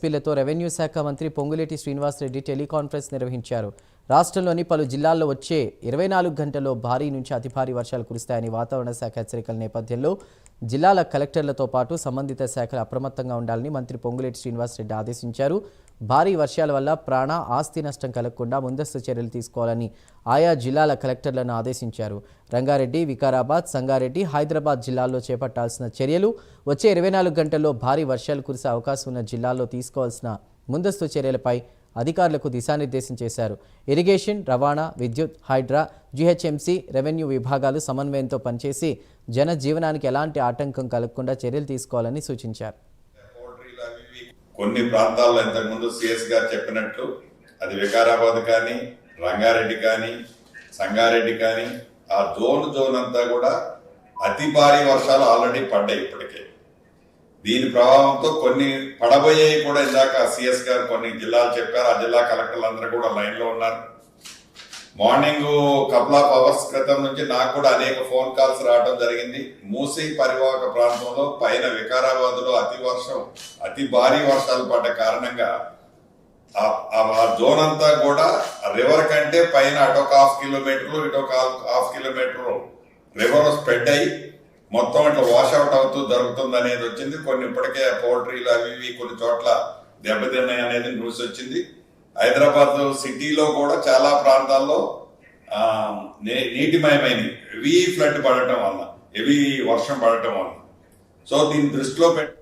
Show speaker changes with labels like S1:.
S1: ఎస్పీలతో revenue శాఖ మంత్రి Ponguleti Srinivasa Reddy teleconference నిర్వహించారు. రాష్ట్రంలోని పలు జిల్లాల్లో వచ్చే 24 గంటల్లో భారీ నుంచి అతి భారీ వర్షాలు కురుస్తాయని వాతావరణ శాఖ హెచ్చరికల నేపథ్యంలో జిల్లాల కలెక్టర్లతో పాటు సంబంధిత శాఖలు అప్రమత్తంగా ఉండాలని మంత్రి పొంగులేటి శ్రీనివాసరెడ్డి ఆదేశించారు. భారీ వర్షాల వల్ల ప్రాణ ఆస్తి నష్టం కలగకుండా ముందస్తు చర్యలు తీసుకోవాలని ఆయా జిల్లాల కలెక్టర్లను ఆదేశించారు. రంగారెడ్డి, వికారాబాద్, సంగారెడ్డి, హైదరాబాద్ జిల్లాల్లో చేపట్టాల్సిన చర్యలు, వచ్చే 24 గంటల్లో భారీ వర్షాలు కురిసే అవకాశం ఉన్న జిల్లాల్లో తీసుకోవాల్సిన ముందస్తు చర్యలపై అధికారులకు దిశానిర్దేశం చేశారు. ఇరిగేషన్, రవాణా, విద్యుత్, హైడ్రా, జీహెచ్ఎంసీ, రెవెన్యూ విభాగాలు సమన్వయంతో పనిచేసి జనజీవనానికి ఎలాంటి ఆటంకం కలగకుండా చర్యలు తీసుకోవాలని సూచించారు.
S2: కొన్ని ప్రాంతాల్లో ఇంతకుముందు సిఎస్ గారు చెప్పినట్లు అది వికారాబాద్ కానీ, రంగారెడ్డి కానీ, సంగారెడ్డి కానీ ఆ జోన్ అంతా కూడా అతి భారీ వర్షాలు ఆల్రెడీ పడ్డాయి. ఇప్పటికే దీని ప్రభావంతో కొన్ని పడబోయేవి కూడా ఇందాక సిఎస్ గారు కొన్ని జిల్లాలు చెప్పారు. ఆ జిల్లా కలెక్టర్లు అందరూ కూడా లైన్లో ఉన్నారు. మార్నింగ్ కపుల్ ఆఫ్ అవర్స్ క్రితం నుంచి నాకు కూడా అనేక ఫోన్ కాల్స్ రావడం జరిగింది. మూసీ పరివాహక ప్రాంతంలో పైన వికారాబాద్ లో అతి భారీ వర్షాలు పడ్డ కారణంగా ఆ జోన్ అంతా కూడా రివర్ కంటే పైన అటొక 1/2 కిలోమీటర్లు ఇటొక 1/2 కిలోమీటర్లు రివర్ స్ప్రెడ్ అయ్యి మొత్తం ఇట్లా వాష్అవుట్ అవుతూ జరుగుతుంది అనేది వచ్చింది. కొన్ని ఇప్పటికే పౌల్ట్రీలు అవి కొన్ని చోట్ల దెబ్బతిన్నాయి అనేది న్యూస్ వచ్చింది. హైదరాబాద్ సిటీలో కూడా చాలా ప్రాంతాల్లో నీటిమయమైనవి, హెవీ ఫ్లడ్ పడటం వల్ల, హెవీ వర్షం పడటం వల్ల. సో దీన్ని దృష్టిలో పెట్టి